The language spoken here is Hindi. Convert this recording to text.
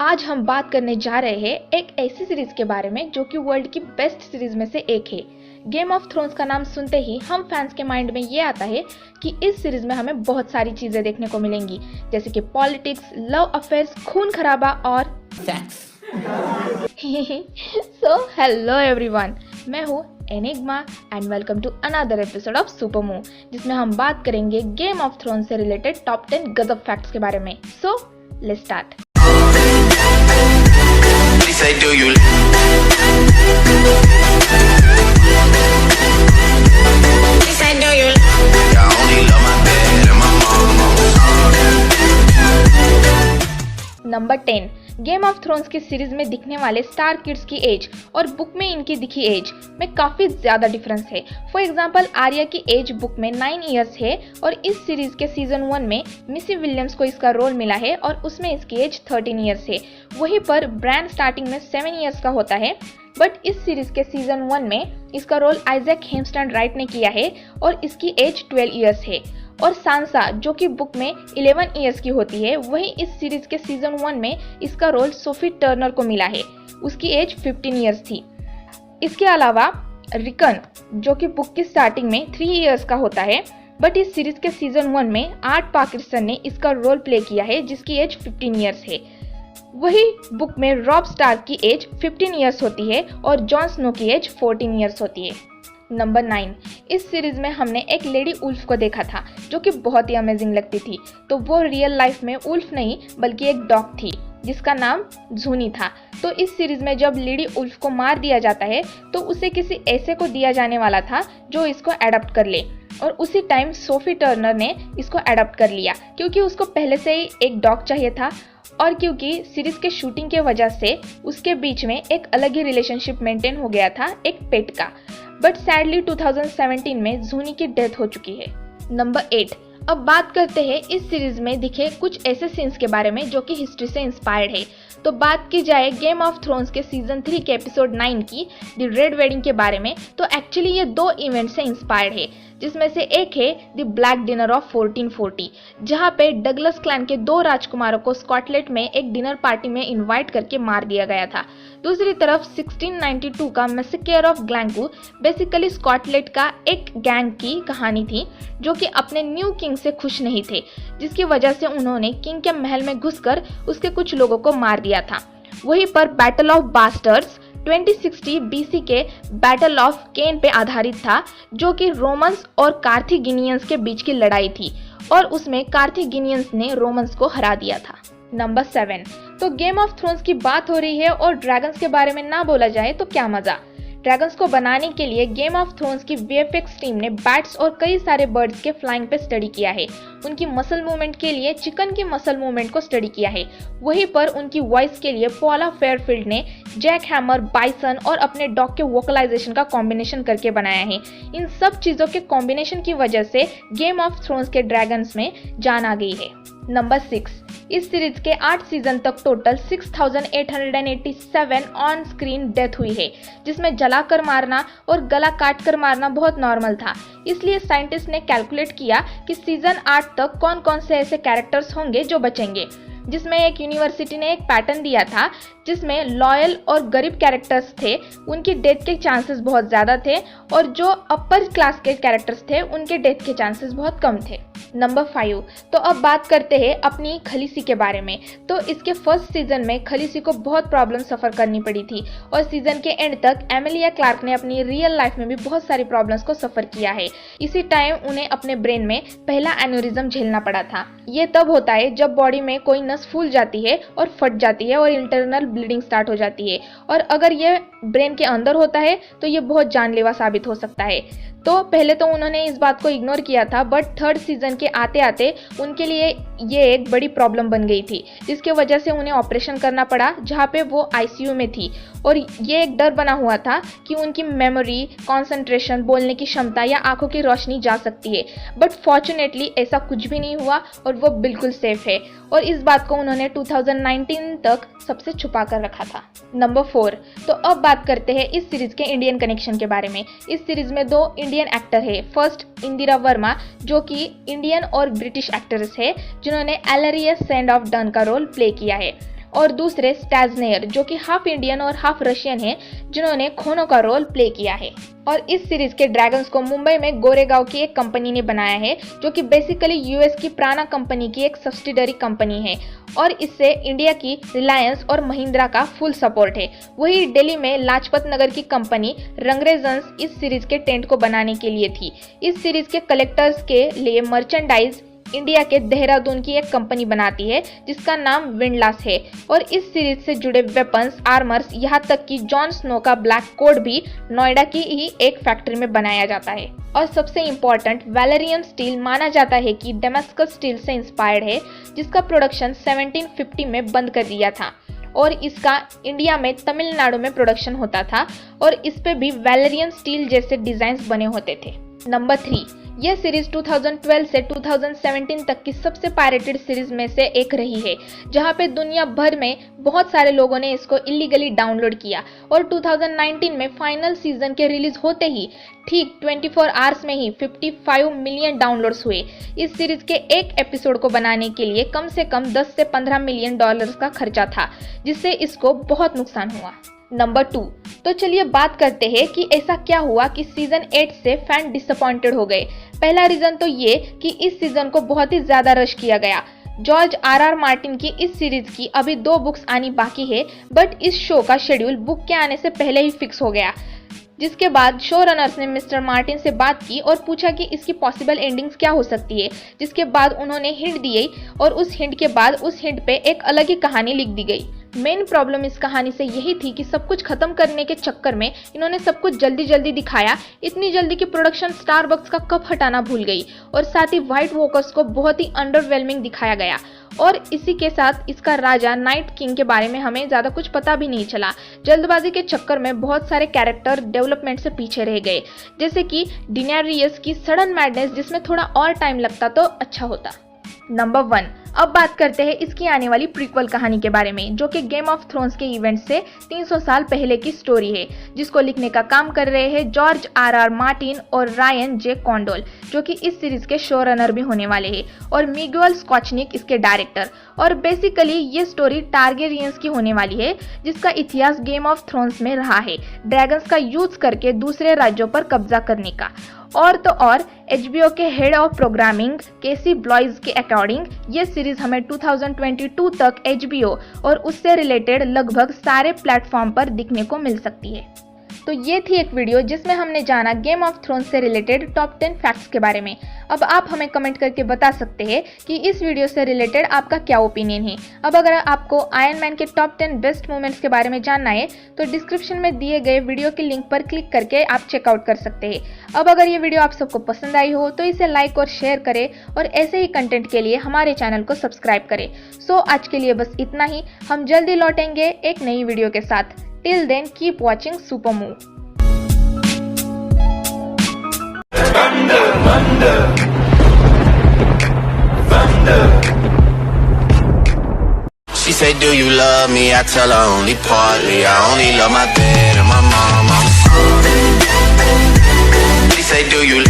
आज हम बात करने जा रहे हैं एक ऐसी सीरीज के बारे में जो कि वर्ल्ड की बेस्ट सीरीज में से एक है। गेम ऑफ थ्रोन्स का नाम सुनते ही हम फैंस के माइंड में ये आता है कि इस सीरीज में हमें बहुत सारी चीजें देखने को मिलेंगी, जैसे कि पॉलिटिक्स, लव अफेयर्स, खून खराबा और सेक्स। सो हेलो एवरीवन, मैं हूँ Enigma and welcome to another episode of super move, जिसमें हम बात करेंगे गेम ऑफ थ्रोन्स से रिलेटेड टॉप 10 गजब फैक्ट्स के बारे में। So let's start. Number 10, Game of Thrones की सीरीज में दिखने वाले स्टार किड्स की एज और बुक में इनकी दिखी एज में काफी ज्यादा डिफरेंस है। फॉर एग्जांपल, आर्या की एज बुक में 9 इयर्स है और इस सीरीज के सीजन 1 में मिसी विलियम्स को इसका रोल मिला है और उसमें इसकी एज 13 इयर्स है। वहीं पर ब्रांड स्टार्टिंग में 7 इयर्स का होता है, बट इस सीरीज के सीजन 1 में इसका रोल आइजैक हेम्स्टैंड राइट ने किया है और इसकी एज 12 इयर्स है। और सांसा, जो कि बुक में 11 इयर्स की होती है, वहीं इस सीरीज के सीजन 1 में इसका रोल सोफी टर्नर को मिला है, उसकी एज 15 इयर्स थी। इसके अलावा रिकन, जो कि बुक की स्टार्टिंग में 3 इयर्स का होता है, बट इस सीरीज के सीजन 1 में आर्ट पाकिस्तान ने इसका रोल प्ले किया है, जिसकी एज 15 इयर्स है। वही बुक में रॉब स्टार्क की एज 15 इयर्स होती है और जॉन स्नो की एज 14 इयर्स होती है। नंबर 9, इस सीरीज में हमने एक लेडी उल्फ को देखा था जो कि बहुत ही अमेजिंग लगती थी। तो वो रियल लाइफ में उल्फ नहीं बल्कि एक डॉग थी जिसका नाम जूनी था। तो इस सीरीज में जब लेडी उल्फ को मार दिया जाता है तो उसे किसी ऐसे को दिया जाने वाला था जो इसको एडॉप्ट कर ले, और उसी टाइम सोफी टर्नर ने इसको एडॉप्ट कर लिया क्योंकि उसको पहले से ही एक डॉग चाहिए था और क्योंकि सीरीज के शूटिंग के वजह से उसके बीच में एक अलग ही रिलेशनशिप मेंटेन हो गया था एक पेट का। बट सैडली 2017 में जूनी की डेथ हो चुकी है। नंबर 8, अब बात करते हैं इस सीरीज में दिखे कुछ ऐसे सीन्स के बारे में जो कि हिस्ट्री से इंस्पायर्ड है। तो बात की जाए गेम ऑफ थ्रोन्स के सीजन 3 के एपिसोड 9 की द रेड वेडिंग के बारे में, तो एक्चुअली ये 2 इवेंट से इंस्पायर्ड है, जिसमें से एक है द ब्लैक डिनर ऑफ 1440, जहां पे डगलस क्लैन के 2 राजकुमारों को स्कॉटलैंड में एक डिनर पार्टी में इनवाइट करके मार दिया गया था। दूसरी तरफ 1692 का मैसेकर ऑफ ग्लैंकू बेसिकली स्कॉटलैंड का एक गैंग की कहानी थी जो कि अपने न्यू किंग से खुश नहीं थे, जिसकी वजह से उन्होंने किंग के महल में घुसकर उसके कुछ लोगों को मार दिया था। वहीं पर बैटल ऑफ बास्टर्ड्स 2060 BC के बैटल ऑफ केन पे आधारित था, जो कि रोमन्स और कार्थिगिनियंस के बीच की लड़ाई थी और उसमें कार्थिगिनियंस ने रोमन्स को हरा दिया था। नंबर 7, तो गेम ऑफ थ्रोन्स की बात हो रही है और ड्रैगन्स के बारे में ना बोला जाए तो क्या मजा। ड्रैगन्स को बनाने के लिए गेम ऑफ थ्रोन्स की VFX टीम ने बैट्स और कई सारे बर्ड्स के फ्लाइंग पे स्टडी किया है। उनकी मसल मूवमेंट के लिए चिकन की मसल मूवमेंट को स्टडी किया है। वहीं पर उनकी वॉइस के लिए पॉला फेयरफील्ड ने जैक हैमर, बाइसन और अपने डॉग के वोकलाइजेशन का कॉम्बिनेशन करके बनाया है। इन सब चीजों के कॉम्बिनेशन की वजह से गेम ऑफ थ्रोन्स के ड्रैगन्स में जान आ गई है। नंबर 6, इस सीरीज के 8 सीजन तक टोटल 6887 ऑन स्क्रीन डेथ हुई है, जिसमें जलाकर मारना और गला काट कर मारना बहुत नॉर्मल था। इसलिए साइंटिस्ट ने कैलकुलेट किया कि सीजन 8 तक कौन कौन से ऐसे कैरेक्टर्स होंगे जो बचेंगे, जिसमें एक यूनिवर्सिटी ने एक पैटर्न दिया था जिसमें लॉयल और गरीब कैरेक्टर्स थे उनकी डेथ के चांसेस बहुत ज़्यादा थे और जो अपर क्लास के कैरेक्टर्स थे उनके डेथ के चांसेस बहुत कम थे। नंबर 5, तो अब बात करते हैं अपनी खलीसी के बारे में। तो इसके फर्स्ट सीजन में खलीसी को बहुत प्रॉब्लम सफ़र करनी पड़ी थी और सीजन के एंड तक एमिलिया क्लार्क ने अपनी रियल लाइफ में भी बहुत सारी प्रॉब्लम्स को सफ़र किया है। इसी टाइम उन्हें अपने ब्रेन में पहला एन्यूरिज्म झेलना पड़ा था। ये तब होता है जब बॉडी में कोई नस फूल जाती है और फट जाती है और इंटरनल ब्लीडिंग स्टार्ट हो जाती है, और अगर ये ब्रेन के अंदर होता है तो ये बहुत जानलेवा साबित हो सकता है। तो पहले तो उन्होंने इस बात को इग्नोर किया था, बट 3rd सीजन के आते आते उनके लिए ये एक बड़ी प्रॉब्लम बन गई थी, जिसके वजह से उन्हें ऑपरेशन करना पड़ा जहाँ पे वो ICU में थी। और ये एक डर बना हुआ था कि उनकी मेमोरी, कंसंट्रेशन, बोलने की क्षमता या आंखों की रोशनी जा सकती है, बट फॉर्चुनेटली ऐसा कुछ भी नहीं हुआ और वो बिल्कुल सेफ है। और इस बात को उन्होंने 2019 तक सबसे छुपा कर रखा था। नंबर 4, तो अब बात करते हैं इस सीरीज के इंडियन कनेक्शन के बारे में। इस सीरीज में 2 इंडियन एक्टर है। फर्स्ट, इंदिरा वर्मा, जो कि इंडियन और ब्रिटिश एक्ट्रेस है जिन्होंने एलरियस सेंड ऑफ डन का रोल प्ले किया है। और दूसरे स्टैजनेयर जो कि हाफ इंडियन और हाफ रशियन हैं, जिन्होंने खोनो का रोल प्ले किया है। और इस सीरीज के ड्रैगन्स को मुंबई में गोरेगांव की एक कंपनी ने बनाया है, जो कि बेसिकली यूएस की प्राणा कंपनी की एक सब्सिडरी कंपनी है और इससे इंडिया की रिलायंस और महिंद्रा का फुल सपोर्ट है। वही दिल्ली में लाजपत नगर की कंपनी रंगरेजन्स इस सीरीज के टेंट को बनाने के लिए थी। इस सीरीज के कलेक्टर्स के लिए मर्चेंडाइज इंडिया के देहरादून की एक कंपनी बनाती है जिसका नाम विंडलास है और इस सीरीज से जुड़े वेपन्स, आर्मर्स, यहाँ तक कि जॉन स्नो का ब्लैक कोड भी नोएडा की ही एक फैक्ट्री में बनाया जाता है। और सबसे इम्पोर्टेंट, वैलेरियम स्टील माना जाता है कि डेमास्कस स्टील से इंस्पायर्ड है, जिसका प्रोडक्शन 1750 में बंद कर दिया था और इसका इंडिया में तमिलनाडु में प्रोडक्शन होता था और इस पे भी वैलेरियम स्टील जैसे डिजाइन बने होते थे। नंबर 3, यह सीरीज 2012 से 2017 तक की सबसे पायरेटेड सीरीज में से एक रही है, जहां पे दुनिया भर में बहुत सारे लोगों ने इसको इलीगली डाउनलोड किया और 2019 में फाइनल सीजन के रिलीज होते ही ठीक 24 आवर्स में ही 55 मिलियन डाउनलोड्स हुए। इस सीरीज के एक एपिसोड को बनाने के लिए कम से कम 10 से 15 मिलियन डॉलर्स का खर्चा था, जिससे इसको बहुत नुकसान हुआ। नंबर 2, तो चलिए बात करते हैं कि ऐसा क्या हुआ कि सीजन 8 से फैन डिसअपॉइंटेड हो गए। पहला रीजन तो ये कि इस सीजन को बहुत ही ज्यादा रश किया गया। जॉर्ज आर मार्टिन की इस सीरीज की अभी 2 बुक्स आनी बाकी है, बट इस शो का शेड्यूल बुक के आने से पहले ही फिक्स हो गया, जिसके बाद शो रनर्स ने मिस्टर मार्टिन से बात की और पूछा कि इसकी पॉसिबल एंडिंग्स क्या हो सकती है, जिसके बाद उन्होंने हिंट दिए और उस हिंट के बाद उस हिंट पे एक अलग ही कहानी लिख दी गई। मेन प्रॉब्लम इस कहानी से यही थी कि सब कुछ खत्म करने के चक्कर में इन्होंने सब कुछ जल्दी जल्दी दिखाया, इतनी जल्दी कि प्रोडक्शन स्टारबक्स का कप हटाना भूल गई और साथ ही व्हाइट वॉकर्स को बहुत ही अंडरवेलमिंग दिखाया गया और इसी के साथ इसका राजा नाइट किंग के बारे में हमें ज्यादा कुछ पता भी नहीं चला। जल्दबाजी के चक्कर में बहुत सारे कैरेक्टर डेवलपमेंट से पीछे रह गए, जैसे कि डिनेरियस की सडन मैडनेस, जिसमें थोड़ा और टाइम लगता तो अच्छा होता। नंबर 1, अब बात करते हैं इसकी आने वाली प्रीक्वल कहानी के बारे में, जो कि गेम ऑफ थ्रोन्स के इवेंट से 300 साल पहले की स्टोरी है, जिसको लिखने का काम कर रहे हैं जॉर्ज आर मार्टिन और रायन जे कॉन्डोल, जो कि इस सीरीज के शो रनर भी होने वाले हैं, और मिगुएल स्कॉचनिक इसके डायरेक्टर। और बेसिकली ये स्टोरी टारगेरियंस की होने वाली है, जिसका इतिहास गेम ऑफ थ्रोन्स में रहा है, ड्रैगन्स का यूज करके दूसरे राज्यों पर कब्जा करने का। और तो और HBO के हेड ऑफ प्रोग्रामिंग केसी ब्लॉइज के अकॉर्डिंग ये सीरीज हमें 2022 तक HBO और उससे रिलेटेड लगभग सारे प्लेटफॉर्म पर दिखने को मिल सकती है। तो ये थी एक वीडियो जिसमें हमने जाना गेम ऑफ थ्रोन्स से रिलेटेड टॉप 10 फैक्ट्स के बारे में। अब आप हमें कमेंट करके बता सकते हैं कि इस वीडियो से रिलेटेड आपका क्या ओपिनियन है। अब अगर आपको आयरन मैन के टॉप 10 बेस्ट मोमेंट्स के बारे में जानना है तो डिस्क्रिप्शन में दिए गए वीडियो के लिंक पर क्लिक करके आप चेकआउट कर सकते हैं। अब अगर ये वीडियो आप सबको पसंद आई हो तो इसे लाइक और शेयर करें और ऐसे ही कंटेंट के लिए हमारे चैनल को सब्सक्राइब करें। सो आज के लिए बस इतना ही, हम जल्दी लौटेंगे एक नई वीडियो के साथ। Till then, keep watching Super Move. Thunder, thunder, thunder. She said, do you love me? I tell her only partly. I only love my dad and my mom. She said, do you